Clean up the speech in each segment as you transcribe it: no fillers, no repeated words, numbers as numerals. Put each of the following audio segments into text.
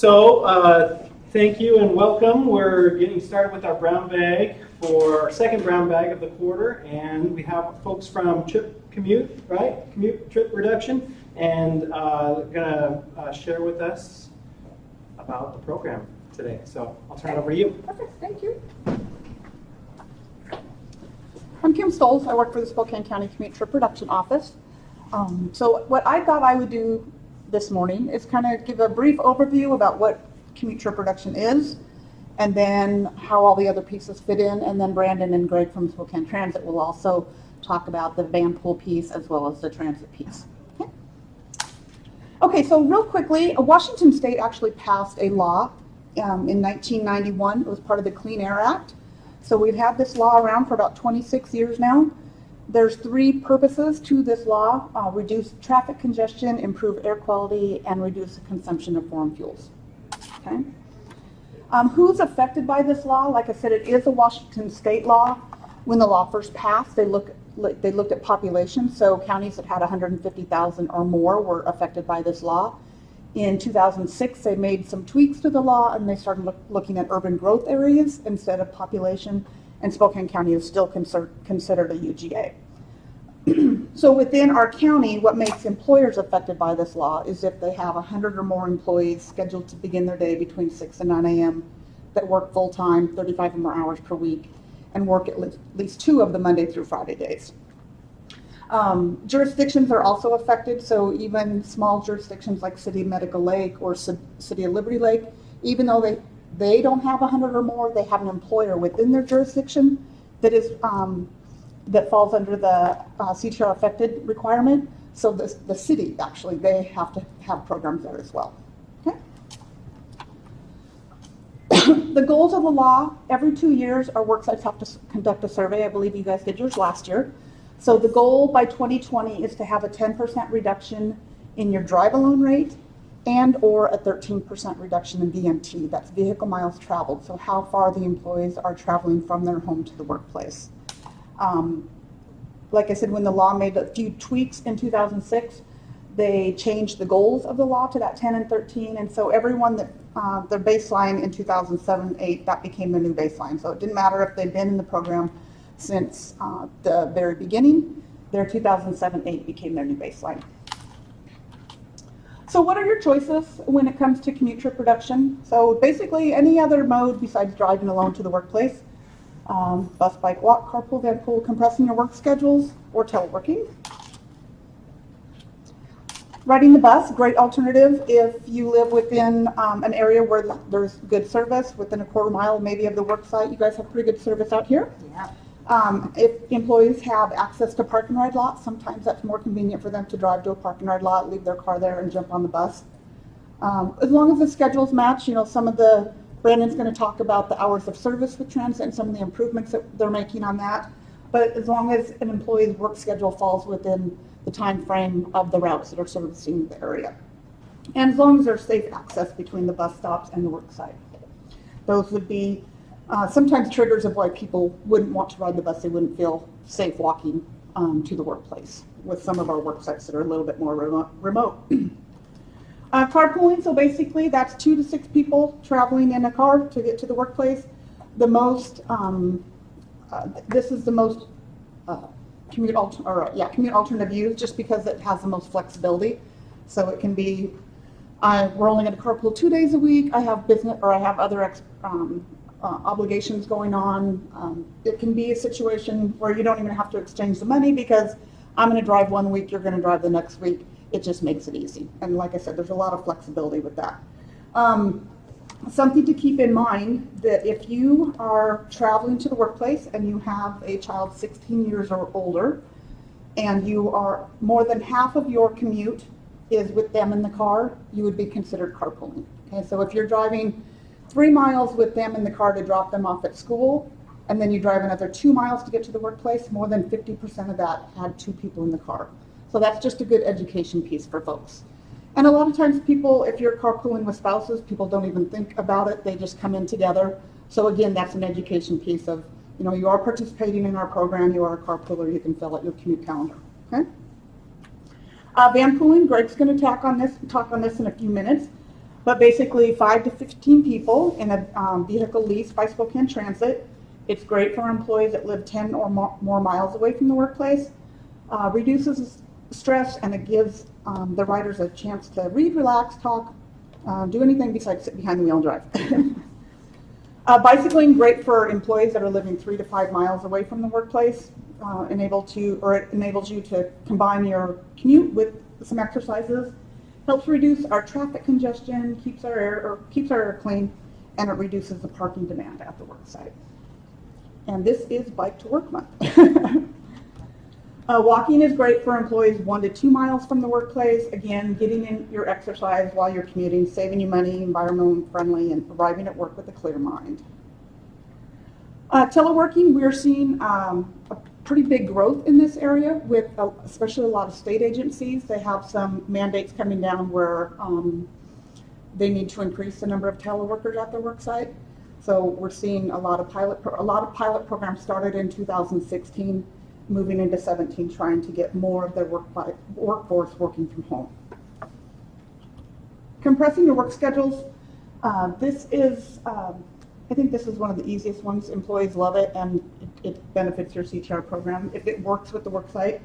Thank you and welcome. We're getting started with our brown bag for our second brown bag of the quarter, and we have folks from Commute, right? Commute Trip Reduction, and gonna share with us about the program today. So I'll turn it over to you. Perfect, thank you. I'm Kim Stolz. I work for the Spokane County Commute Trip Reduction Office. So what I thought I would do this morning is kind of give a brief overview about what commute trip reduction is, and then how all the other pieces fit in, and then Brandon and Greg from Spokane Transit will also talk about the Vanpool piece as well as the transit piece. Okay, so real quickly, Washington State actually passed a law in 1991. It was part of the Clean Air Act. So we've had this law around for about 26 years now. There's three purposes to this law: reduce traffic congestion, improve air quality, and reduce the consumption of foreign fuels. Okay. Who's affected by this law? Like I said, it is a Washington State law. When the law first passed, they looked at population. So counties that had 150,000 or more were affected by this law. In 2006, they made some tweaks to the law, and they started looking at urban growth areas instead of population, and Spokane County is still considered a UGA. So within our county, what makes employers affected by this law is if they have 100 or more employees scheduled to begin their day between 6 and 9 a.m. that work full-time, 35 or more hours per week, and work at least 2 of the Monday through Friday days. Jurisdictions are also affected, so even small jurisdictions like City of Medical Lake or City of Liberty Lake, even though they don't have 100 or more, they have an employer within their jurisdiction that is that falls under the CTR affected requirement. So the city, actually, they have to have programs there as well. Okay. The goals of the law: every 2 years, our work sites have to conduct a survey. I believe you guys did yours last year. So the goal by 2020 is to have a 10% reduction in your drive-alone rate and or a 13% reduction in VMT. That's vehicle miles traveled. So how far the employees are traveling from their home to the workplace. Like I said, when the law made a few tweaks in 2006, they changed the goals of the law to that 10 and 13. And so everyone that their baseline in 2007-8, that became the new baseline. So it didn't matter if they'd been in the program since the very beginning, their 2007-8 became their new baseline. So what are your choices when it comes to commute trip reduction? So basically any other mode besides driving alone to the workplace: bus, bike, walk, carpool, vanpool, compressing your work schedules, or teleworking. Riding the bus, great alternative if you live within an area where there's good service, within a quarter mile maybe of the work site. You guys have pretty good service out here. Yeah. If employees have access to park and ride lots, sometimes that's more convenient for them to drive to a park and ride lot, leave their car there, and jump on the bus. As long as the schedules match, Brandon's going to talk about the hours of service with transit and some of the improvements that they're making on that. But as long as an employee's work schedule falls within the time frame of the routes that are servicing the area. And as long as there's safe access between the bus stops and the work site. Those would be sometimes triggers of why people wouldn't want to ride the bus. They wouldn't feel safe walking to the workplace with some of our work sites that are a little bit more remote. Carpooling, so basically that's 2 to 6 people traveling in a car to get to the workplace. The most, this is the most commute alternative used just because it has the most flexibility. So it can be, we're only going to carpool 2 days a week. I have business, or I have other obligations going on. It can be a situation where you don't even have to exchange the money because I'm going to drive 1 week, you're going to drive the next week. It just makes it easy. And like I said, there's a lot of flexibility with that. Something to keep in mind that if you are traveling to the workplace and you have a child 16 years or older and you are more than half of your commute is with them in the car, you would be considered carpooling. Okay, so if you're driving 3 miles with them in the car to drop them off at school, and then you drive another 2 miles to get to the workplace, more than 50% of that had 2 people in the car. So that's just a good education piece for folks. And a lot of times people, if you're carpooling with spouses, people don't even think about it. They just come in together. So again, that's an education piece of, you are participating in our program, you are a carpooler, you can fill out your commute calendar, okay? Vanpooling, Greg's gonna talk on this in a few minutes. But basically 5 to 15 people in a vehicle leased by Spokane Transit. It's great for employees that live 10 or more miles away from the workplace, reduces stress, and it gives the riders a chance to read, relax, talk, do anything besides sit behind the wheel and drive. Bicycling, great for employees that are living 3 to 5 miles away from the workplace. It enables you to combine your commute with some exercises. Helps reduce our traffic congestion, keeps our air clean, and it reduces the parking demand at the work site. And this is Bike to Work Month. Walking is great for employees 1 to 2 miles from the workplace. Again, getting in your exercise while you're commuting, saving you money, environmentally friendly, and arriving at work with a clear mind. Teleworking, we're seeing a pretty big growth in this area with especially a lot of state agencies. They have some mandates coming down where they need to increase the number of teleworkers at their work site. So we're seeing a lot of pilot programs started in 2016, moving into 17, trying to get more of their workforce working from home. Compressing your work schedules. I think this is one of the easiest ones. Employees love it, and it benefits your CTR program if it works with the work site.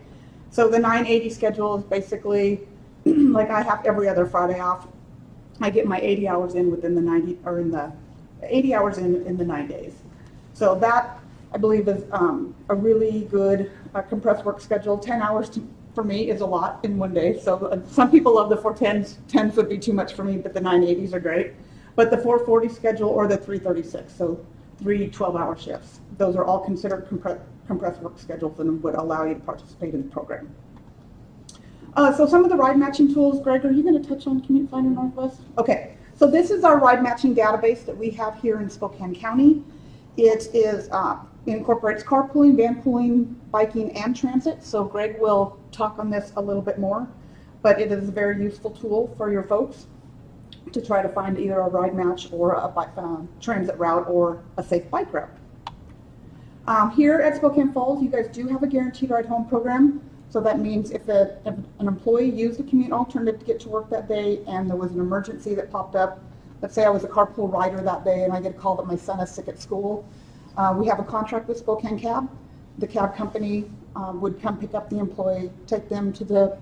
So the 980 schedule is basically like I have every other Friday off. I get my 80 hours in within the 90, or in the 80 hours in the 9 days. So that, I believe, is a really good compressed work schedule. 10 hours for me is a lot in one day. So some people love the 410s. 10s would be too much for me, but the 980s are great. But the 440 schedule or the 336, so 3 12-hour shifts, those are all considered compressed work schedules and would allow you to participate in the program. So some of the ride matching tools, Greg, are you going to touch on Commute Finder Northwest? Okay, so this is our ride matching database that we have here in Spokane County. It incorporates carpooling, vanpooling, biking, and transit. So Greg will talk on this a little bit more, but it is a very useful tool for your folks to try to find either a ride match or a transit route or a safe bike route. Here at Spokane Falls, you guys do have a guaranteed ride home program. So that means if an employee used a commute alternative to get to work that day and there was an emergency that popped up, let's say I was a carpool rider that day and I get a call that my son is sick at school, we have a contract with Spokane Cab. The cab company would come pick up the employee, take them to the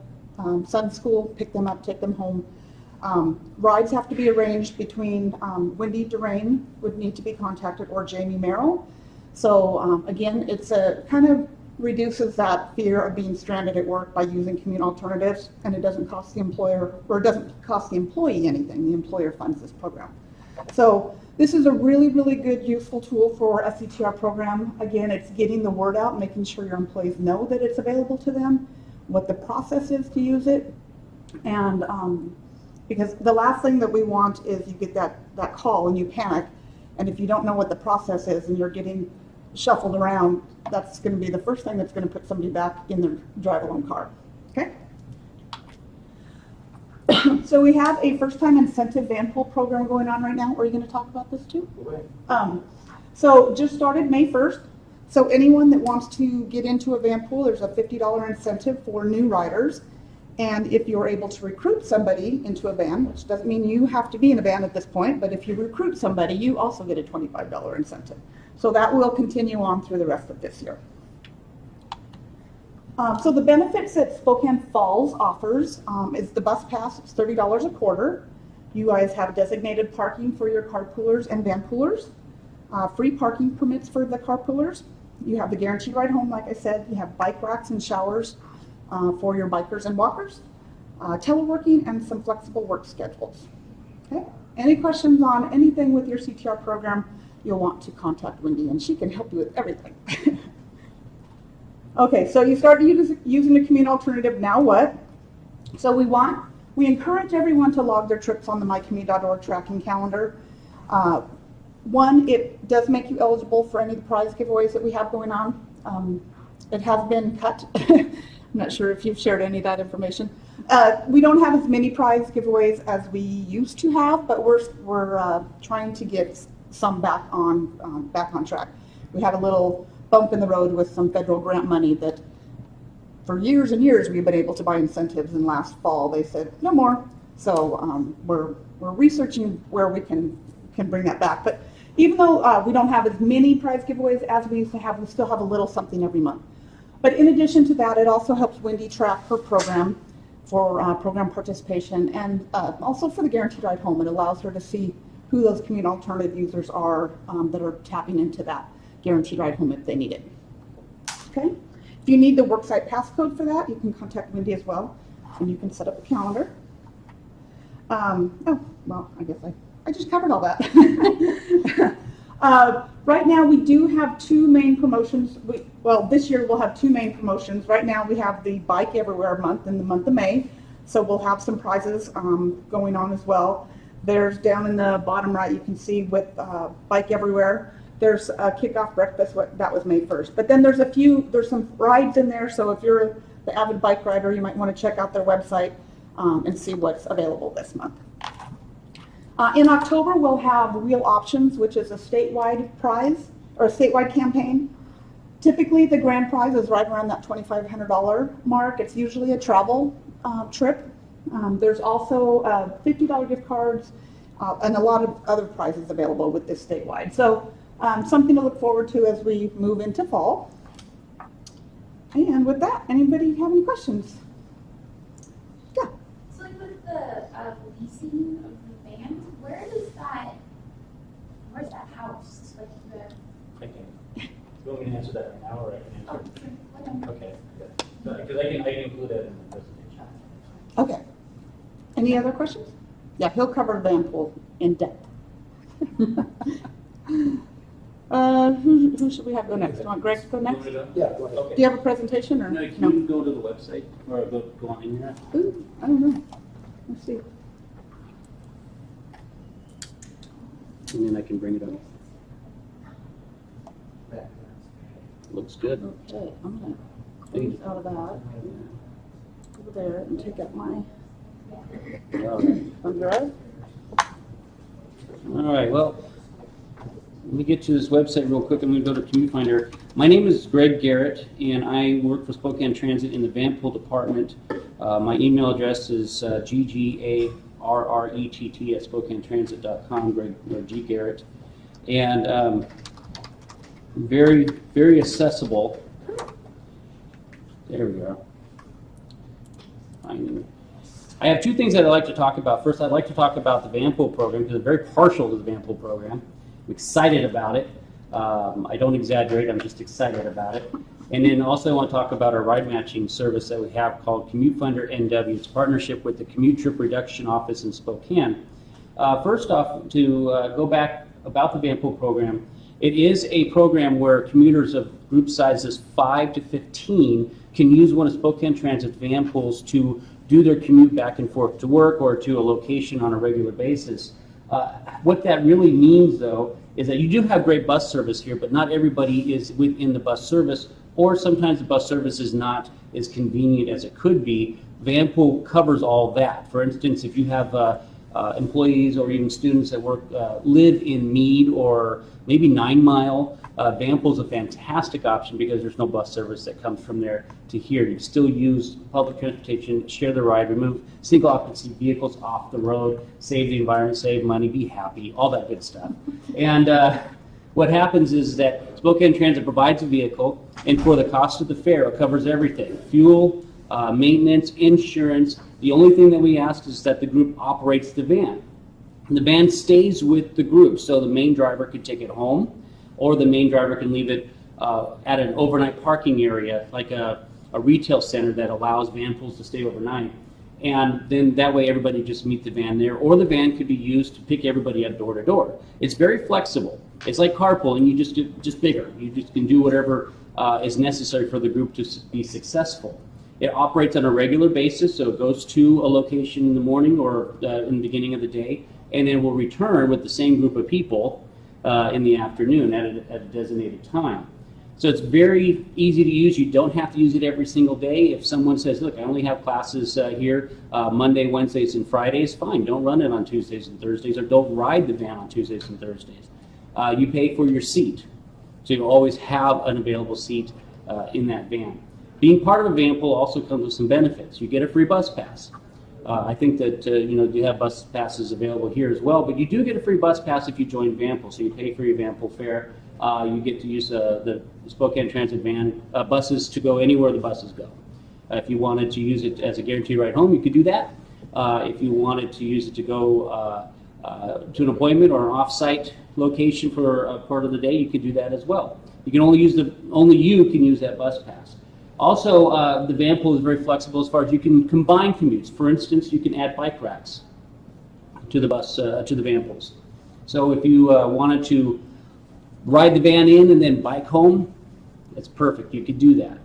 son's school, pick them up, take them home. Rides have to be arranged between Wendy Durain would need to be contacted, or Jamie Merrill. So again, it's a kind of reduces that fear of being stranded at work by using commute alternatives, and it doesn't cost the employer, or it doesn't cost the employee anything. The employer funds this program. So this is a really, really good, useful tool for a CTR program. Again, it's getting the word out, making sure your employees know that it's available to them, what the process is to use it, and because the last thing that we want is you get that call and you panic, and if you don't know what the process is and you're getting shuffled around, that's going to be the first thing that's going to put somebody back in their drive-alone car. Okay? So we have a first-time incentive Vanpool program going on right now. Are you going to talk about this too? So just started May 1st. So anyone that wants to get into a Vanpool, there's a $50 incentive for new riders. And if you're able to recruit somebody into a van, which doesn't mean you have to be in a van at this point, but if you recruit somebody, you also get a $25 incentive. So that will continue on through the rest of this year. So the benefits that Spokane Falls offers is the bus pass. It's $30 a quarter. You guys have designated parking for your carpoolers and vanpoolers. Free parking permits for the carpoolers. You have the guaranteed ride home, like I said. You have bike racks and showers for your bikers and walkers. Teleworking and some flexible work schedules. Okay. Any questions on anything with your CTR program, you'll want to contact Wendy and she can help you with everything. Okay, so you start using the commute alternative, now what? So we encourage everyone to log their trips on the mycommute.org tracking calendar. One, it does make you eligible for any of the prize giveaways that we have going on. It has been cut. I'm not sure if you've shared any of that information. We don't have as many prize giveaways as we used to have, but we're trying to get some back on track. We had a little bump in the road with some federal grant money that for years and years we've been able to buy incentives, and last fall they said no more. So we're researching where we can bring that back. But even though we don't have as many prize giveaways as we used to have, we still have a little something every month. But in addition to that, it also helps Wendy track her program for program participation, and also for the Guaranteed Ride Home. It allows her to see who those Commute alternative users are that are tapping into that Guaranteed Ride Home if they need it. Okay? If you need the worksite passcode for that, you can contact Wendy as well, and you can set up a calendar. Oh, well, I guess I just covered all that. Right now, we do have two main promotions. Well, this year we'll have two main promotions. Right now, we have the Bike Everywhere month in the month of May, so we'll have some prizes going on as well. There's down in the bottom right, you can see with Bike Everywhere, there's a kickoff breakfast. That was May 1st. But then there's some rides in there, so if you're the avid bike rider, you might want to check out their website and see what's available this month. In October, we'll have Real Options, which is a statewide prize, or a statewide campaign. Typically, the grand prize is right around that $2,500 mark. It's usually a travel trip. There's also $50 gift cards and a lot of other prizes available with this statewide. So something to look forward to as we move into fall. And with that, anybody have any questions? Yeah. So like with the leasing of the van, where's that housed? Like the. I can. You want me to answer that right now, or I can answer? Oh, Okay. Because I can include that in the presentation. Okay. Any other questions? Yeah, he'll cover Vanpool in depth. Who should we have go next? Do you want Greg to go next? Yeah, go ahead. Okay. Do you have a presentation or No, can you go to the website or go on internet? Ooh, I don't know. Let's see. And then I can bring it up. Looks good. Okay, I'm gonna close out of that. Over there and take out my thumb drive. All right, well, let me get to this website real quick. I'm going to go to Commute Finder. My name is Greg Garrett, and I work for Spokane Transit in the Vanpool department. My email address is ggarrett@spokanetransit.com, Greg or G Garrett, and very, very accessible. There we go. I have two things that I'd like to talk about. First, I'd like to talk about the Vanpool program because I'm very partial to the Vanpool program. I'm excited about it. I don't exaggerate, I'm just excited about it. And then also I want to talk about our ride matching service that we have called Commute Finder NW. It's a partnership with the Commute Trip Reduction Office in Spokane. First off, to go back about the Vanpool program, it is a program where commuters of group sizes 5 to 15 can use one of Spokane Transit's van pools to do their commute back and forth to work or to a location on a regular basis. What that really means, though, is that you do have great bus service here, but not everybody is within the bus service, or sometimes the bus service is not as convenient as it could be. Vanpool covers all that. For instance, if you have employees or even students that live in Meade or maybe 9 Mile, Vanpool is a fantastic option because there's no bus service that comes from there to here. You still use public transportation, share the ride, remove single occupancy vehicles off the road, save the environment, save money, be happy, all that good stuff. And what happens is that Spokane Transit provides a vehicle, and for the cost of the fare, it covers everything: fuel, maintenance, insurance. The only thing that we ask is that the group operates the van. And the van stays with the group, so the main driver could take it home, or the main driver can leave it at an overnight parking area, like a retail center that allows van pools to stay overnight. And then that way everybody just meet the van there, or the van could be used to pick everybody up door to door. It's very flexible. It's like carpooling, you just bigger. You just can do whatever is necessary for the group to be successful. It operates on a regular basis, so it goes to a location in the morning or in the beginning of the day, and then will return with the same group of people in the afternoon at a designated time. So it's very easy to use. You don't have to use it every single day. If someone says, look, I only have classes here Monday, Wednesdays, and Fridays, fine, don't run it on Tuesdays and Thursdays, or don't ride the van on Tuesdays and Thursdays. You pay for your seat, so you always have an available seat in that van. Being part of a van pool also comes with some benefits. You get a free bus pass. I think that you have bus passes available here as well, but you do get a free bus pass if you join Vanpool. So you pay for your Vanpool fare. You get to use the Spokane Transit van buses to go anywhere the buses go. If you wanted to use it as a guaranteed ride home, you could do that. If you wanted to use it to go to an appointment or an off-site location for a part of the day, you could do that as well. You can only you can use that bus pass. Also, the Vanpool is very flexible as far as you can combine commutes. For instance, you can add bike racks to the bus to the Vanpools. So if you wanted to ride the van in and then bike home, that's perfect. You could do that.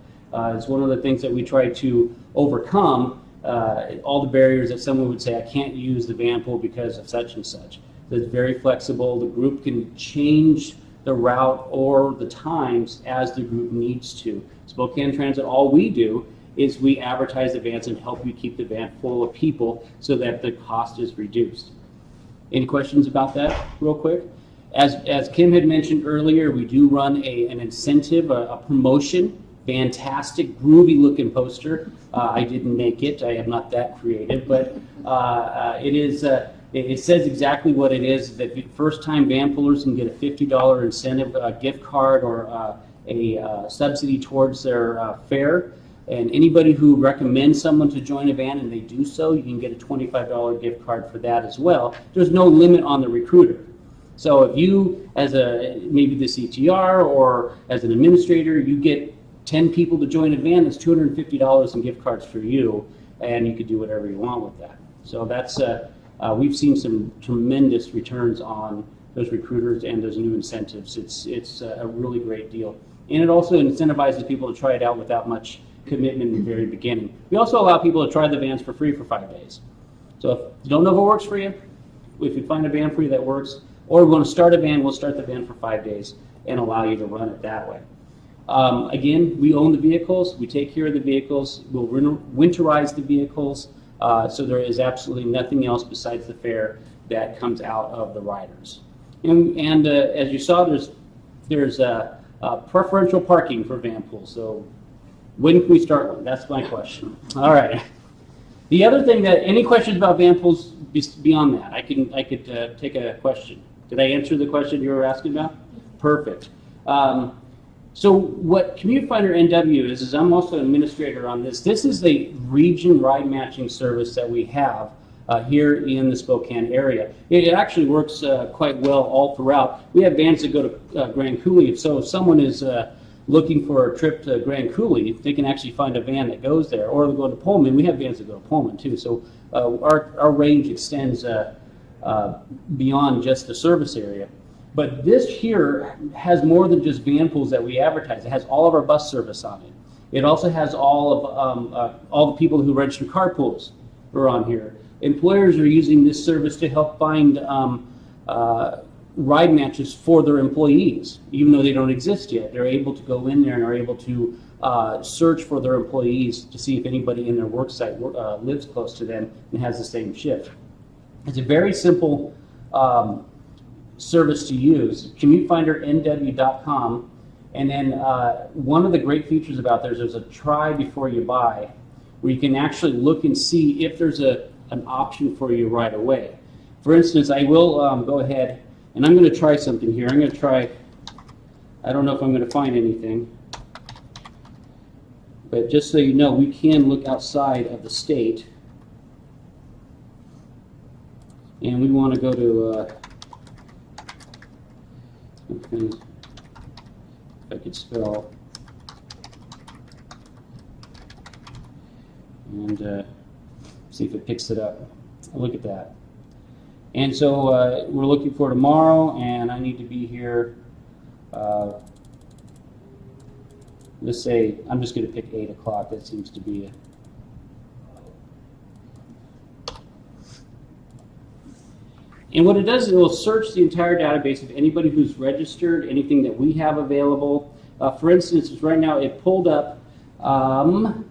It's one of the things that we try to overcome. All the barriers that someone would say, I can't use the Vanpool because of such and such. So it's very flexible. The group can change the route or the times as the group needs to. Spokane Transit, all we do is we advertise the vans and help you keep the van full of people so that the cost is reduced. Any questions about that real quick? As Kim had mentioned earlier, we do run an incentive, a promotion. Fantastic, groovy looking poster. I didn't make it. I am not that creative, but it is. It says exactly what it is. That first-time Vanpoolers can get a $50 incentive gift card or a subsidy towards their fare. And anybody who recommends someone to join a van and they do so, you can get a $25 gift card for that as well. There's no limit on the recruiter. So if you, as maybe the CTR or as an administrator, you get 10 people to join a van, that's $250 in gift cards for you, and you could do whatever you want with that. So that's we've seen some tremendous returns on those recruiters and those new incentives. It's a really great deal, and it also incentivizes people to try it out without much commitment in the very beginning. We also allow people to try the vans for free for 5 days. So if you don't know if it works for you, if you find a van for you that works, or we want to start a van, we'll start the van for 5 days and allow you to run it that way. Again, we own the vehicles, we take care of the vehicles, we'll winterize the vehicles, so there is absolutely nothing else besides the fare that comes out of the riders. And as you saw, there's preferential parking for Vanpool, so when can we start one? That's my question. All right. The other thing any questions about Vanpools beyond that? I could take a question. Did I answer the question you were asking about? Perfect. So what Commute Finder NW is I'm also an administrator on this. This is the region ride matching service that we have here in the Spokane area. It actually works quite well all throughout. We have vans that go to Grand Coulee. So if someone is looking for a trip to Grand Coulee, they can actually find a van that goes there. Or they'll go to Pullman. We have vans that go to Pullman too. So our range extends beyond just the service area. But this here has more than just Vanpools that we advertise. It has all of our bus service on it. It also has all the people who register carpools are on here. Employers are using this service to help find ride matches for their employees, even though they don't exist yet. They're able to go in there and are able to search for their employees to see if anybody in their work site lives close to them and has the same shift. It's a very simple service to use. CommuteFinderNW.com, and then one of the great features about there's a try before you buy, where you can actually look and see if there's an option for you right away. For instance, I will go ahead and I'm going to try something here. I'm going to try, I don't know if I'm going to find anything, but just so you know, we can look outside of the state, and we want to go to if I could spell, and see if it picks it up. Look at that. And so we're looking for tomorrow, and I need to be here, let's say, I'm just going to pick 8 o'clock. That seems to be it. And what it does is it will search the entire database of anybody who's registered, anything that we have available. For instance, right now it pulled up 1,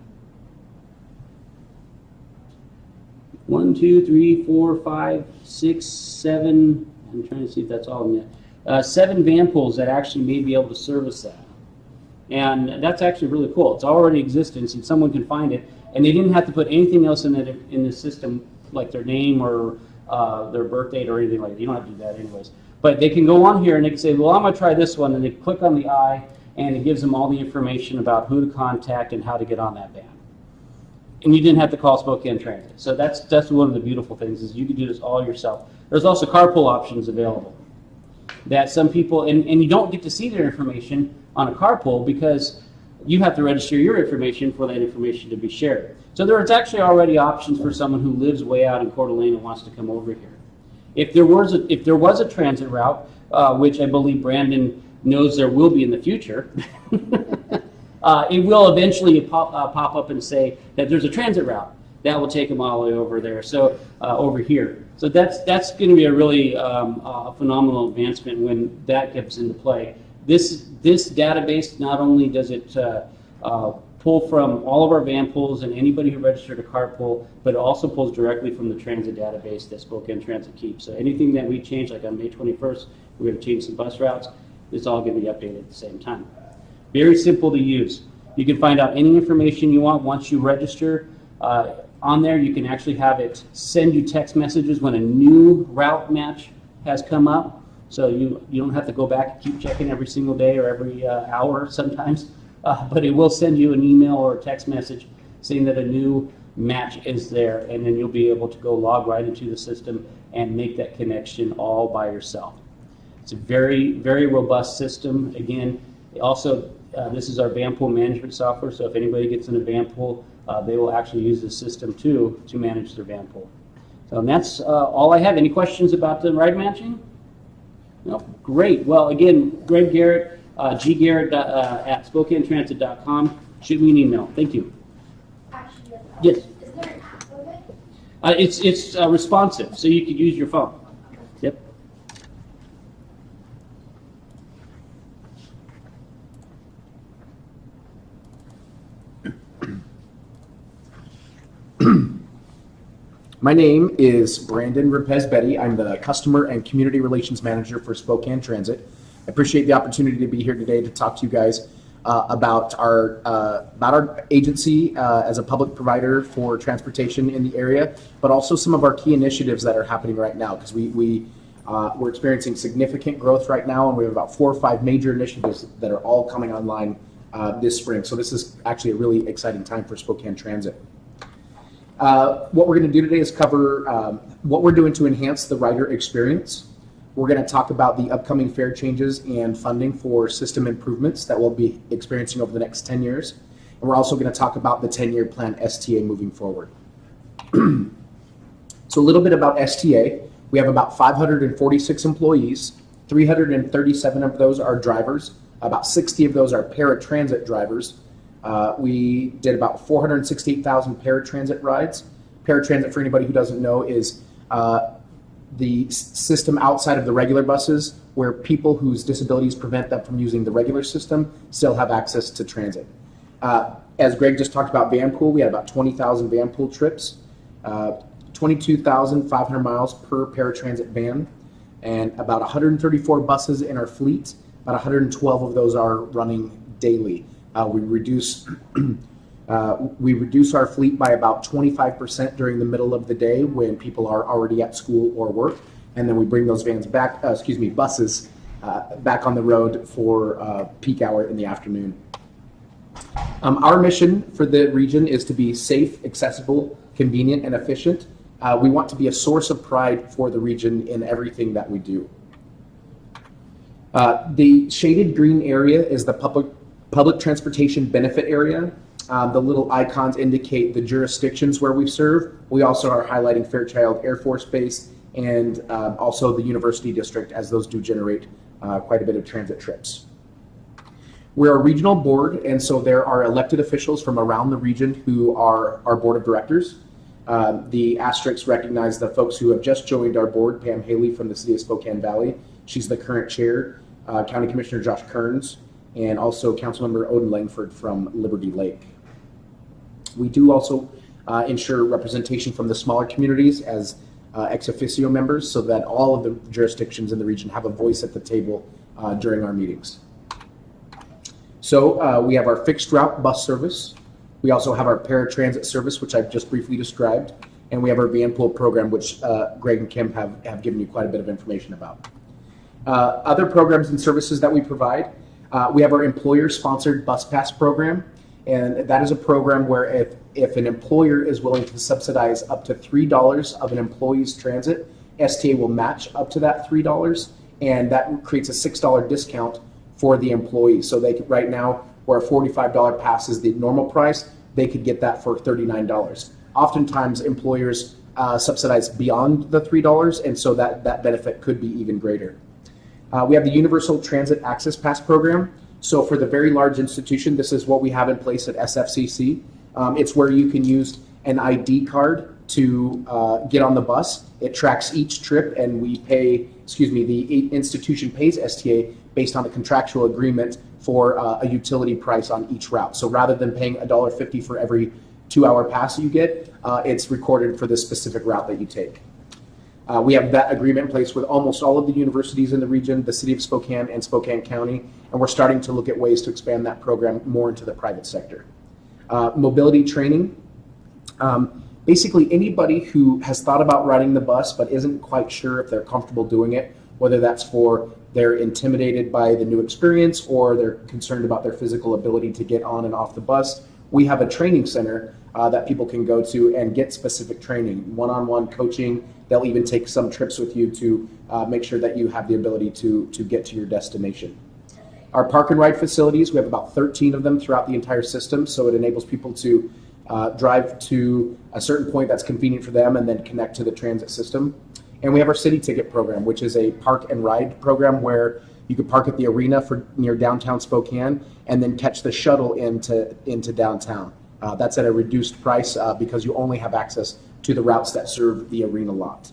2, 3, 4, 5, 6, 7. I'm trying to see if that's all in there. 7 Vanpools that actually may be able to service that. And that's actually really cool. It's already existence and someone can find it. And they didn't have to put anything else in the system, like their name or their birth date or anything like that. You don't have to do that anyways. But they can go on here and they can say, well, I'm going to try this one. And they click on the I, and it gives them all the information about who to contact and how to get on that van. And you didn't have to call Spokane Transit. So that's one of the beautiful things, is you can do this all yourself. There's also carpool options available that some people, and you don't get to see their information on a carpool because you have to register your information for that information to be shared. So there's actually already options for someone who lives way out in Coeur d'Alene and wants to come over here. If there was a transit route, which I believe Brandon knows there will be in the future, it will eventually pop up and say that there's a transit route that will take them all the way over there. So over here. So that's going to be a really phenomenal advancement when that gets into play. This database, not only does it pull from all of our van pools and anybody who registered a carpool, but it also pulls directly from the transit database that Spokane Transit keeps. So anything that we change, like on May 21st, we're going to change some bus routes, it's all going to be updated at the same time. Very simple to use. You can find out any information you want once you register. On there, you can actually have it send you text messages when a new route match has come up. So you don't have to go back and keep checking every single day or every hour sometimes. But it will send you an email or a text message saying that a new match is there, and then you'll be able to go log right into the system and make that connection all by yourself. It's a very, very robust system. Again, also, this is our Vanpool management software, so if anybody gets in a Vanpool, they will actually use the system too to manage their Vanpool. So and that's all I have. Any questions about the ride matching? No? Great. Well, again, Greg Garrett, ggarrett at SpokaneTransit.com. Shoot me an email. Thank you. Actually, Yes. is there an app of it? It's responsive, so you could use your phone. Yep. My name is Brandon Rapez-Betty. I'm the Customer and Community Relations Manager for Spokane Transit. I appreciate the opportunity to be here today to talk to you guys about our agency as a public provider for transportation in the area, but also some of our key initiatives that are happening right now, because we're experiencing significant growth right now, and we have about 4 or 5 major initiatives that are all coming online this spring. So this is actually a really exciting time for Spokane Transit. What we're going to do today is cover what we're doing to enhance the rider experience. We're going to talk about the upcoming fare changes and funding for system improvements that we'll be experiencing over the next 10 years. And we're also going to talk about the 10-year plan STA moving forward. So a little bit about STA. We have about 546 employees. 337 of those are drivers. About 60 of those are paratransit drivers. We did about 468,000 paratransit rides. Paratransit, for anybody who doesn't know, is the system outside of the regular buses where people whose disabilities prevent them from using the regular system still have access to transit. As Greg just talked about Vanpool, we had about 20,000 Vanpool trips, 22,500 miles per paratransit van, and about 134 buses in our fleet. About 112 of those are running daily. We reduce our fleet by about 25% during the middle of the day when people are already at school or work, and then we bring those buses back on the road for peak hour in the afternoon. Our mission for the region is to be safe, accessible, convenient, and efficient. We want to be a source of pride for the region in everything that we do. The shaded green area is the public transportation benefit area. The little icons indicate the jurisdictions where we serve. We also are highlighting Fairchild Air Force Base and also the University District, as those do generate quite a bit of transit trips. We're a regional board, and so there are elected officials from around the region who are our board of directors. The asterisks recognize the folks who have just joined our board. Pam Haley from the city of Spokane Valley. She's the current chair. County Commissioner Josh Kearns, and also Councilmember Odin Langford from Liberty Lake. We do also ensure representation from the smaller communities as ex officio members, so that all of the jurisdictions in the region have a voice at the table during our meetings. So we have our fixed route bus service. We also have our paratransit service, which I've just briefly described. And we have our Vanpool program, which Greg and Kim have given you quite a bit of information about. Other programs and services that we provide, we have our employer-sponsored bus pass program. And that is a program where if an employer is willing to subsidize up to $3 of an employee's transit, STA will match up to that $3, and that creates a $6 discount for the employee. So they could, right now, where a $45 pass is the normal price, they could get that for $39. Oftentimes, employers subsidize beyond the $3, and so that benefit could be even greater. We have the Universal Transit Access Pass program. So for the very large institution, this is what we have in place at SFCC. It's where you can use an ID card to get on the bus. It tracks each trip, and we pay, the institution pays STA based on a contractual agreement for a utility price on each route. So rather than paying $1.50 for every 2-hour pass you get, it's recorded for the specific route that you take. We have that agreement in place with almost all of the universities in the region, the city of Spokane and Spokane County, and we're starting to look at ways to expand that program more into the private sector. Mobility training. Basically, anybody who has thought about riding the bus but isn't quite sure if they're comfortable doing it, whether that's for they're intimidated by the new experience or they're concerned about their physical ability to get on and off the bus, we have a training center that people can go to and get specific training, one-on-one coaching. They'll even take some trips with you to make sure that you have the ability to get to your destination. Our park and ride facilities, we have about 13 of them throughout the entire system, so it enables people to drive to a certain point that's convenient for them and then connect to the transit system. And we have our city ticket program, which is a park and ride program where you could park at the arena near downtown Spokane and then catch the shuttle into downtown. That's at a reduced price because you only have access to the routes that serve the arena lot.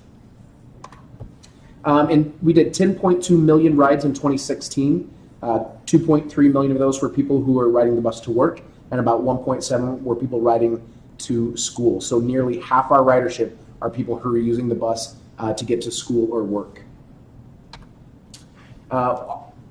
And we did 10.2 million rides in 2016. 2.3 million of those were people who were riding the bus to work, and about 1.7 were people riding to school. So nearly half our ridership are people who are using the bus to get to school or work.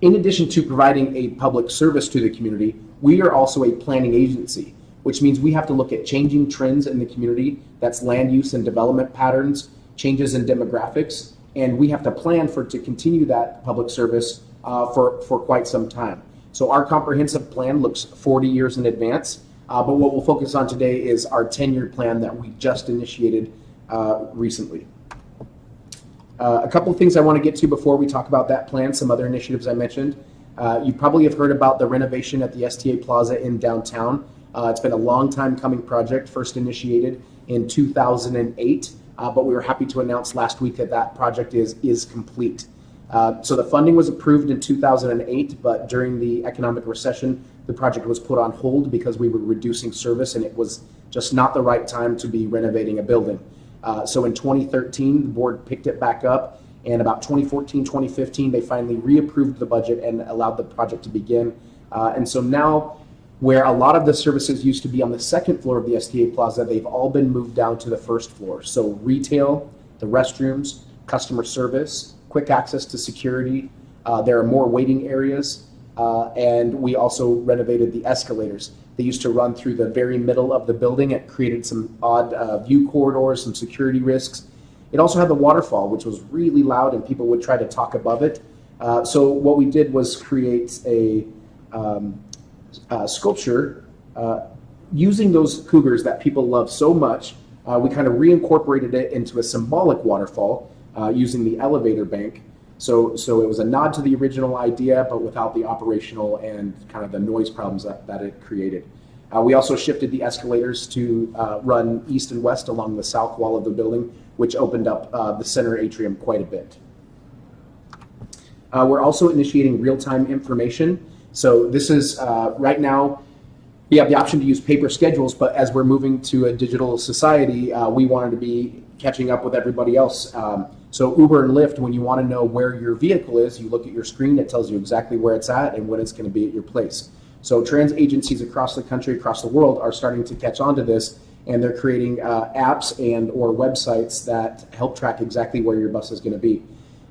In addition to providing a public service to the community, we are also a planning agency, which means we have to look at changing trends in the community. That's land use and development patterns, changes in demographics, and we have to plan to continue that public service for quite some time. So our comprehensive plan looks 40 years in advance, but what we'll focus on today is our 10-year plan that we just initiated recently. A couple of things I want to get to before we talk about that plan, some other initiatives I mentioned. You probably have heard about the renovation at the STA Plaza in downtown. It's been a long time coming project, first initiated in 2008, but we were happy to announce last week that project is complete. So the funding was approved in 2008, but during the economic recession, the project was put on hold because we were reducing service and it was just not the right time to be renovating a building. So in 2013, the board picked it back up, and about 2014, 2015, they finally reapproved the budget and allowed the project to begin. And so now, where a lot of the services used to be on the second floor of the STA Plaza, they've all been moved down to the first floor. So retail, the restrooms, customer service, quick access to security, there are more waiting areas, and we also renovated the escalators. They used to run through the very middle of the building. It created some odd view corridors, some security risks. It also had the waterfall, which was really loud and people would try to talk above it. So what we did was create a sculpture using those cougars that people love so much. We kind of reincorporated it into a symbolic waterfall using the elevator bank. So it was a nod to the original idea, but without the operational and kind of the noise problems that it created. We also shifted the escalators to run east and west along the south wall of the building, which opened up the center atrium quite a bit. We're also initiating real-time information. So this is right now, we have the option to use paper schedules, but as we're moving to a digital society, we wanted to be catching up with everybody else. So Uber and Lyft, when you want to know where your vehicle is, you look at your screen, it tells you exactly where it's at and when it's going to be at your place. So transit agencies across the country, across the world are starting to catch on to this, and they're creating apps and or websites that help track exactly where your bus is going to be.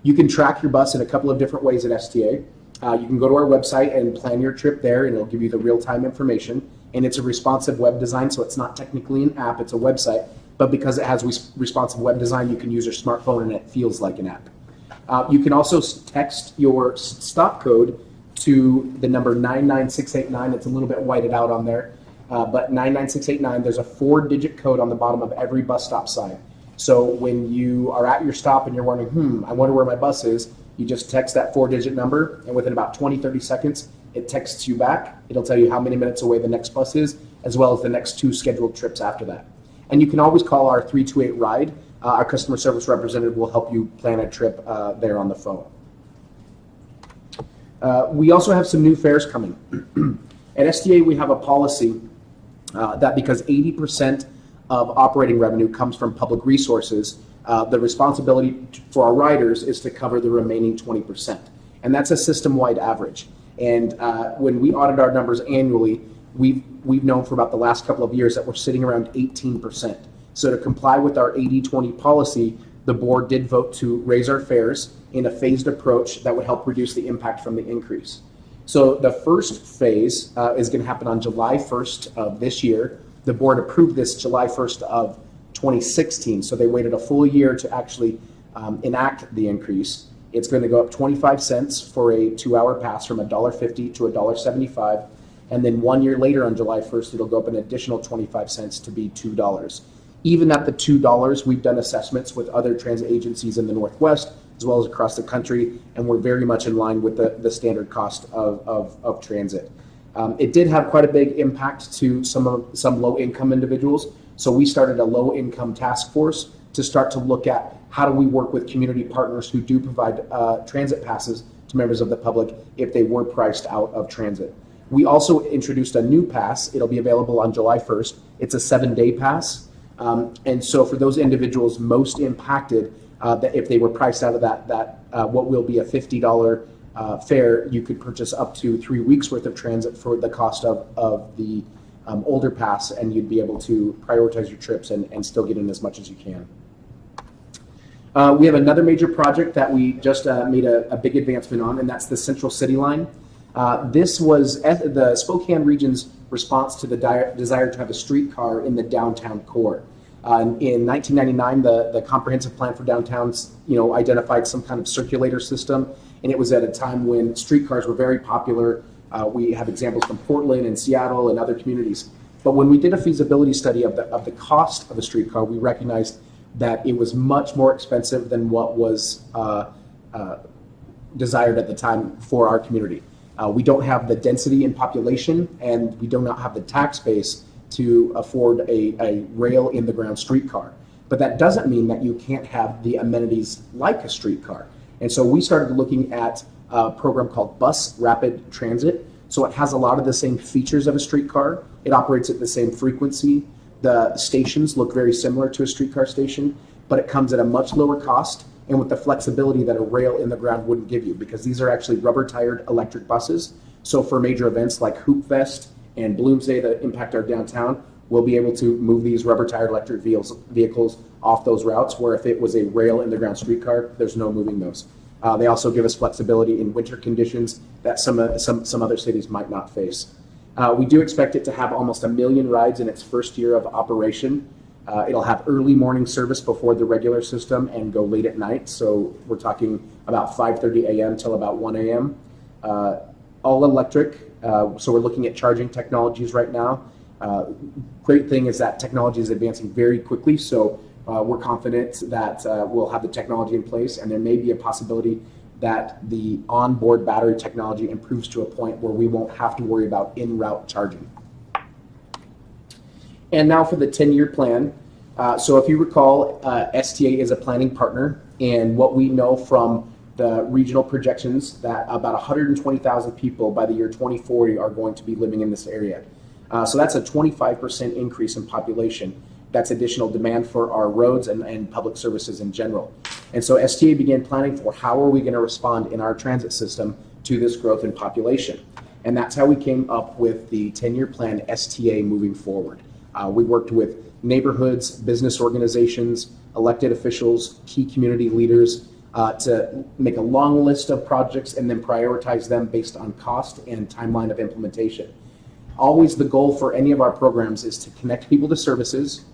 You can track your bus in a couple of different ways at STA. You can go to our website and plan your trip there, and it'll give you the real-time information. And it's a responsive web design, so it's not technically an app, it's a website. But because it has responsive web design, you can use your smartphone and it feels like an app. You can also text your stop code to the number 99689. It's a little bit whited out on there, but 99689, there's a 4-digit code on the bottom of every bus stop sign. So when you are at your stop and you're wondering, I wonder where my bus is, you just text that 4-digit number, and within about 20-30 seconds, it texts you back. It'll tell you how many minutes away the next bus is, as well as the next 2 scheduled trips after that. And you can always call our 328-RIDE. Our customer service representative will help you plan a trip there on the phone. We also have some new fares coming. At STA, we have a policy that because 80% of operating revenue comes from public resources, the responsibility for our riders is to cover the remaining 20%. And that's a system-wide average. And when we audit our numbers annually, we've known for about the last couple of years that we're sitting around 18%. So to comply with our 80-20 policy, the board did vote to raise our fares in a phased approach that would help reduce the impact from the increase. So the first phase is going to happen on July 1st of this year. The board approved this July 1st of 2016, so they waited a full year to actually enact the increase. It's going to go up 25 cents for a 2-hour pass from $1.50 to $1.75, and then 1 year later on July 1st, it'll go up an additional 25 cents to be $2. Even at the $2, we've done assessments with other transit agencies in the Northwest, as well as across the country, and we're very much in line with the standard cost of transit. It did have quite a big impact to some low-income individuals, so we started a low-income task force to start to look at how do we work with community partners who do provide transit passes to members of the public if they were priced out of transit. We also introduced a new pass. It'll be available on July 1st. It's a 7-day pass. And so for those individuals most impacted, that if they were priced out of that what will be a $50 fare, you could purchase up to 3 weeks worth of transit for the cost of the older pass, and you'd be able to prioritize your trips and still get in as much as you can. We have another major project that we just made a big advancement on, and that's the Central City Line. This was the Spokane region's response to the desire to have a streetcar in the downtown core. In 1999, the comprehensive plan for downtowns, identified some kind of circulator system, and it was at a time when streetcars were very popular. We have examples from Portland and Seattle and other communities. But when we did a feasibility study of the cost of a streetcar, we recognized that it was much more expensive than what was desired at the time for our community. We don't have the density in population, and we do not have the tax base to afford a rail in the ground streetcar. But that doesn't mean that you can't have the amenities like a streetcar. And so we started looking at a program called Bus Rapid Transit. So it has a lot of the same features of a streetcar. It operates at the same frequency. The stations look very similar to a streetcar station, but it comes at a much lower cost and with the flexibility that a rail in the ground wouldn't give you, because these are actually rubber-tired electric buses. So for major events like Hoop Fest and Bloomsday that impact our downtown, we'll be able to move these rubber-tired electric vehicles off those routes, where if it was a rail in the ground streetcar, there's no moving those. They also give us flexibility in winter conditions that some other cities might not face. We do expect it to have almost 1 million rides in its first year of operation. It'll have early morning service before the regular system and go late at night. So we're talking about 5:30 a.m. till about 1 a.m. All electric. So we're looking at charging technologies right now. Great thing is that technology is advancing very quickly. So we're confident that we'll have the technology in place, and there may be a possibility that the onboard battery technology improves to a point where we won't have to worry about in-route charging. And now for the 10-year plan. So if you recall, STA is a planning partner, and what we know from the regional projections that about 120,000 people by the year 2040 are going to be living in this area. So that's a 25% increase in population. That's additional demand for our roads and public services in general. And so STA began planning for how are we going to respond in our transit system to this growth in population. And that's how we came up with the 10-year plan STA moving forward. We worked with neighborhoods, business organizations, elected officials, key community leaders, to make a long list of projects and then prioritize them based on cost and timeline of implementation. Always the goal for any of our programs is to connect people to services,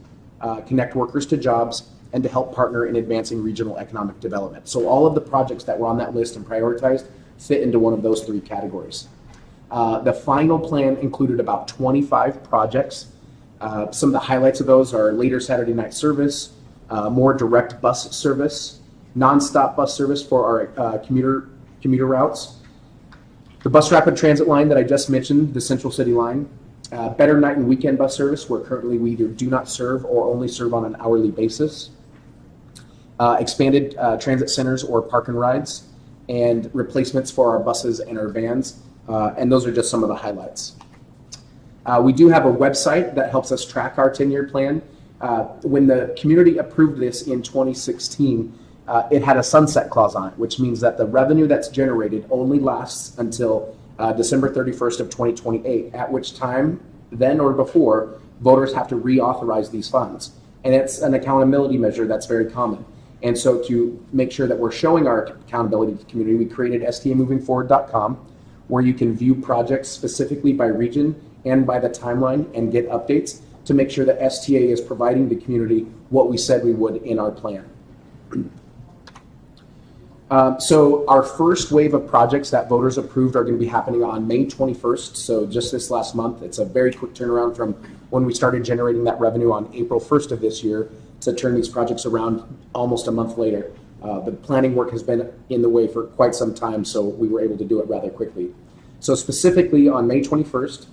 connect workers to jobs, and to help partner in advancing regional economic development. So all of the projects that were on that list and prioritized fit into one of those three categories. The final plan included about 25 projects. Some of the highlights of those are later Saturday night service, more direct bus service, nonstop bus service for our commuter routes, the bus rapid transit line that I just mentioned, the Central City line, better night and weekend bus service where currently we either do not serve or only serve on an hourly basis, expanded transit centers or park and rides, and replacements for our buses and our vans, and those are just some of the highlights. We do have a website that helps us track our 10-year plan. When the community approved this in 2016, it had a sunset clause on it, which means that the revenue that's generated only lasts until December 31st of 2028, at which time, then or before, voters have to reauthorize these funds. And it's an accountability measure that's very common. And so to make sure that we're showing our accountability to the community, we created stamovingforward.com, where you can view projects specifically by region and by the timeline and get updates to make sure that STA is providing the community what we said we would in our plan. So our first wave of projects that voters approved are going to be happening on May 21st, so just this last month. It's a very quick turnaround from when we started generating that revenue on April 1st of this year to turn these projects around almost a month later. The planning work has been in the way for quite some time, so we were able to do it rather quickly. So specifically on May 21st,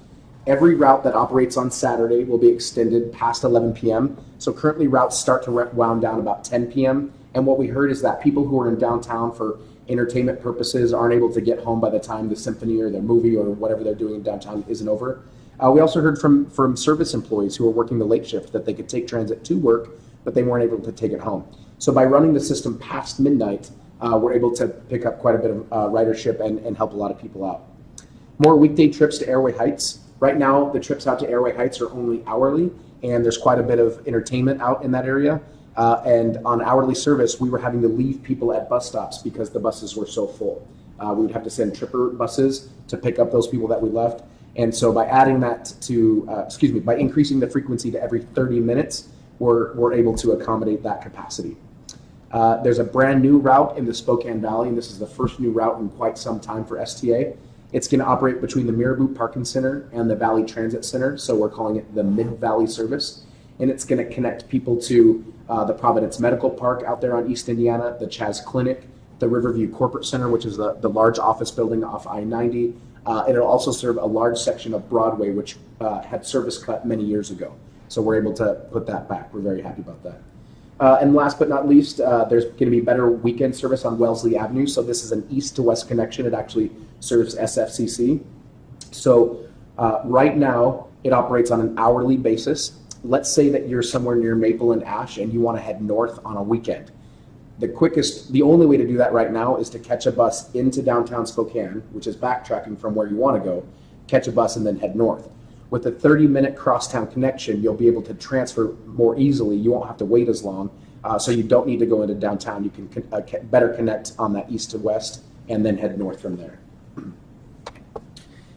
every route that operates on Saturday will be extended past 11 p.m. So currently routes start to wound down about 10 p.m. And what we heard is that people who are in downtown for entertainment purposes aren't able to get home by the time the symphony or the movie or whatever they're doing in downtown isn't over. We also heard from service employees who are working the late shift that they could take transit to work, but they weren't able to take it home. So by running the system past midnight, we're able to pick up quite a bit of ridership and help a lot of people out. More weekday trips to Airway Heights. Right now, the trips out to Airway Heights are only hourly, and there's quite a bit of entertainment out in that area. And on hourly service, we were having to leave people at bus stops because the buses were so full. We would have to send tripper buses to pick up those people that we left. And so by adding that to, by increasing the frequency to every 30 minutes, we're able to accommodate that capacity. There's a brand new route in the Spokane Valley, and this is the first new route in quite some time for STA. It's going to operate between the Marabou Parking Center and the Valley Transit Center, so we're calling it the Mid-Valley Service. And it's going to connect people to the Providence Medical Park out there on East Indiana, the Chaz Clinic, the Riverview Corporate Center, which is the large office building off I-90. It'll also serve a large section of Broadway, which had service cut many years ago. So we're able to put that back. We're very happy about that. And last but not least, there's going to be better weekend service on Wellesley Avenue. So this is an east to west connection. It actually serves SFCC. So right now, it operates on an hourly basis. Let's say that you're somewhere near Maple and Ash and you want to head north on a weekend. The only way to do that right now is to catch a bus into downtown Spokane, which is backtracking from where you want to go, catch a bus and then head north. With a 30-minute crosstown connection, you'll be able to transfer more easily. You won't have to wait as long, so you don't need to go into downtown. You can better connect on that east to west and then head north from there.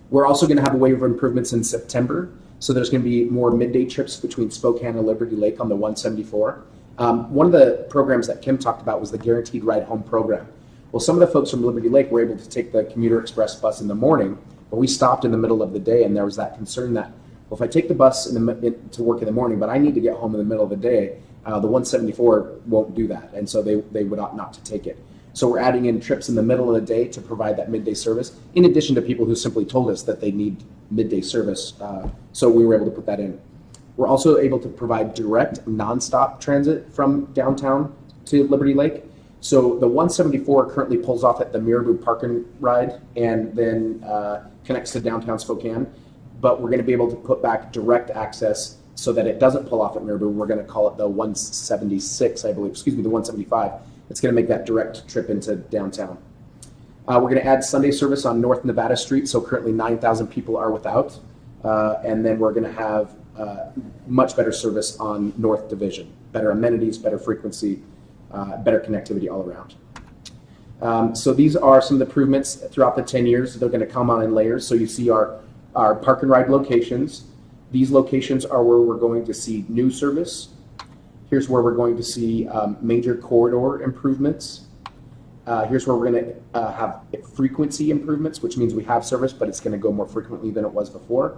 We're also going to have a wave of improvements in September. So there's going to be more midday trips between Spokane and Liberty Lake on the 174. One of the programs that Kim talked about was the Guaranteed Ride Home program. Well, some of the folks from Liberty Lake were able to take the Commuter Express bus in the morning, but we stopped in the middle of the day, and there was that concern that, well, if I take the bus to work in the morning, but I need to get home in the middle of the day, the 174 won't do that, and so they would opt not to take it. So we're adding in trips in the middle of the day to provide that midday service, in addition to people who simply told us that they need midday service, so we were able to put that in. We're also able to provide direct nonstop transit from downtown to Liberty Lake. So the 174 currently pulls off at the Marabou Park and Ride and then connects to downtown Spokane, but we're going to be able to put back direct access so that it doesn't pull off at Marabou. We're going to call it the 176, I believe, the 175. It's going to make that direct trip into downtown. We're going to add Sunday service on North Nevada Street, so currently 9,000 people are without. And then we're going to have much better service on North Division, better amenities, better frequency, better connectivity all around. So these are some of the improvements throughout the 10 years. They're going to come on in layers. So you see our park and ride locations. These locations are where we're going to see new service. Here's where we're going to see major corridor improvements. Here's where we're going to have frequency improvements, which means we have service, but it's going to go more frequently than it was before.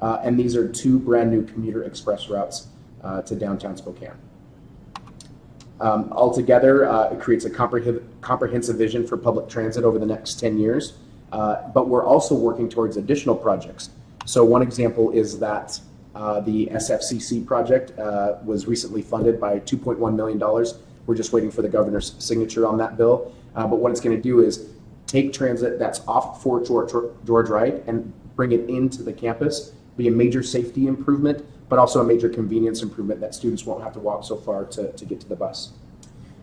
And these are 2 brand new commuter express routes to downtown Spokane. Altogether, it creates a comprehensive vision for public transit over the next 10 years, but we're also working towards additional projects. So one example is that the SFCC project was recently funded by $2.1 million. We're just waiting for the governor's signature on that bill. But what it's going to do is take transit that's off Fort George Wright and bring it into the campus, be a major safety improvement, but also a major convenience improvement that students won't have to walk so far to get to the bus.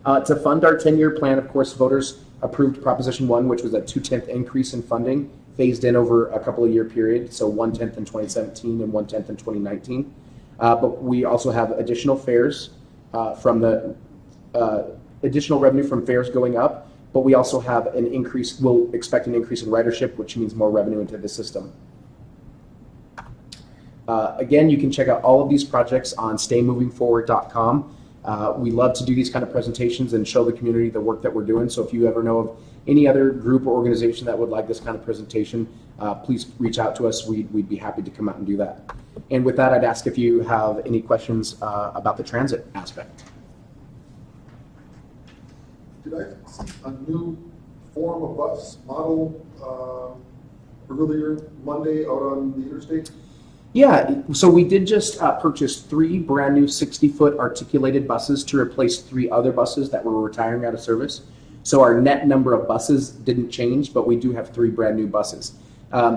To fund our 10-year plan, of course, voters approved Proposition 1, which was a 2/10 increase in funding, phased in over a couple of year period, so 1/10 in 2017 and 1/10 in 2019. But we also have additional fares from the additional revenue from fares going up, but we also have an increase, we'll expect an increase in ridership, which means more revenue into the system. Again, you can check out all of these projects on staymovingforward.com. We love to do these kind of presentations and show the community the work that we're doing. So if you ever know of any other group or organization that would like this kind of presentation, please reach out to us. We'd be happy to come out and do that. And with that, I'd ask if you have any questions about the transit aspect. Did I see a new form of bus model earlier Monday out on the interstate? Yeah, so we did just purchase 3 brand new 60-foot articulated buses to replace 3 other buses that were retiring out of service. So our net number of buses didn't change, but we do have 3 brand new buses.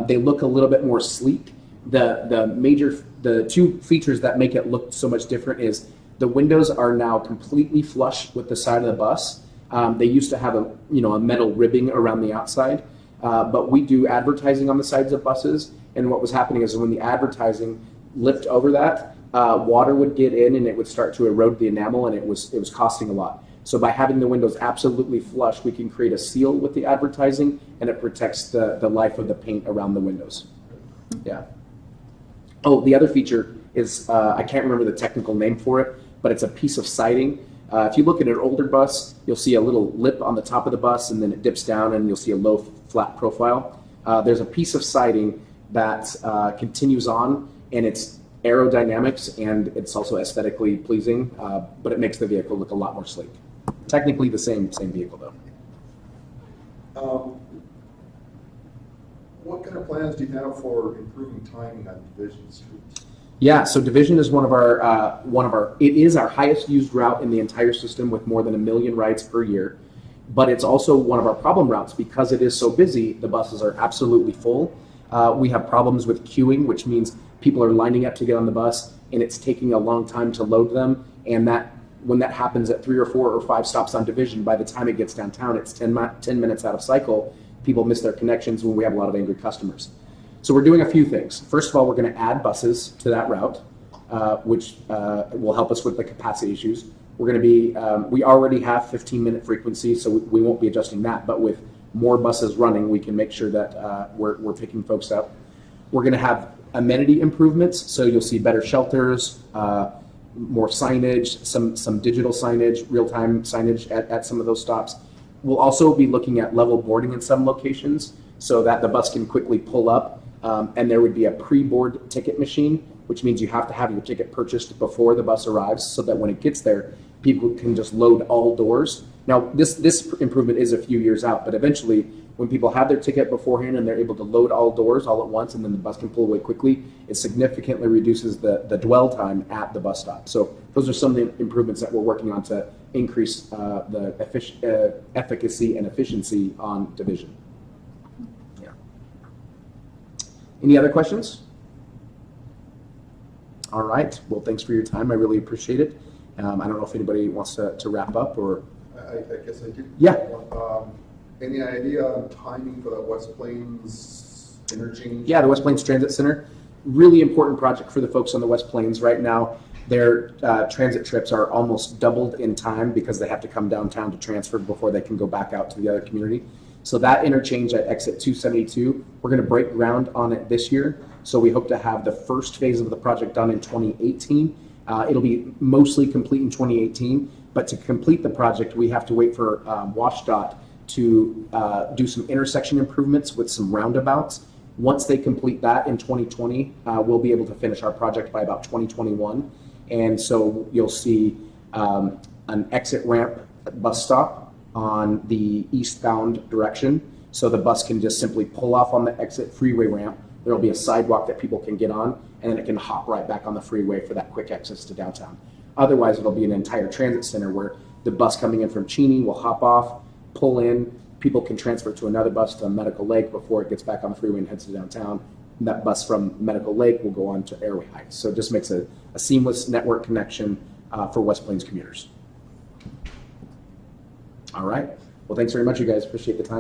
They look a little bit more sleek. The 2 features that make it look so much different is the windows are now completely flush with the side of the bus. They used to have a metal ribbing around the outside, but we do advertising on the sides of buses. And what was happening is when the advertising lift over that, water would get in and it would start to erode the enamel, and it was costing a lot. So by having the windows absolutely flush, we can create a seal with the advertising, and it protects the life of the paint around the windows. Yeah. Oh, the other feature is, I can't remember the technical name for it, but it's a piece of siding. If you look at an older bus, you'll see a little lip on the top of the bus, and then it dips down, and you'll see a low flat profile. There's a piece of siding that continues on, and it's aerodynamics, and it's also aesthetically pleasing, but it makes the vehicle look a lot more sleek. Technically the same vehicle though. What kind of plans do you have for improving timing on Division Street? Yeah, so Division is one of our it is our highest used route in the entire system with more than 1 million rides per year, but it's also one of our problem routes because it is so busy. The buses are absolutely full. We have problems with queuing, which means people are lining up to get on the bus and it's taking a long time to load them. And when that happens at 3 or 4 or 5 stops on Division, by the time it gets downtown, it's 10 minutes out of cycle. People miss their connections when we have a lot of angry customers. So we're doing a few things. First of all, we're going to add buses to that route, which will help us with the capacity issues. We're going to be, we already have 15-minute frequency, so we won't be adjusting that, but with more buses running, we can make sure that we're picking folks up. We're going to have amenity improvements, so you'll see better shelters, more signage, some digital signage, real-time signage at some of those stops. We'll also be looking at level boarding in some locations so that the bus can quickly pull up, and there would be a pre-board ticket machine, which means you have to have your ticket purchased before the bus arrives so that when it gets there, people can just load all doors. Now, this improvement is a few years out, but eventually, when people have their ticket beforehand and they're able to load all doors all at once and then the bus can pull away quickly, it significantly reduces the dwell time at the bus stop. So those are some of the improvements that we're working on to increase the efficacy and efficiency on Division. Yeah. Any other questions? All right. Well, thanks for your time. I really appreciate it. I don't know if anybody wants to wrap up or. I guess I do. Yeah. Any idea on timing for the West Plains interchange? Yeah, the West Plains Transit Center. Really important project for the folks on the West Plains right now. their transit trips are almost doubled in time because they have to come downtown to transfer before they can go back out to the other community. So that interchange at exit 272, we're going to break ground on it this year. So we hope to have the first phase of the project done in 2018. It'll be mostly complete in 2018, but to complete the project, we have to wait for WashDOT to do some intersection improvements with some roundabouts. Once they complete that in 2020, we'll be able to finish our project by about 2021. And so you'll see an exit ramp bus stop on the eastbound direction. So the bus can just simply pull off on the exit freeway ramp. There'll be a sidewalk that people can get on, and then it can hop right back on the freeway for that quick access to downtown. Otherwise, it'll be an entire transit center where the bus coming in from Cheney will hop off, pull in, people can transfer to another bus to Medical Lake before it gets back on the freeway and heads to downtown. And that bus from Medical Lake will go on to Airway Heights. So it just makes a seamless network connection for West Plains commuters. All right. Well, thanks very much, you guys. Appreciate the time.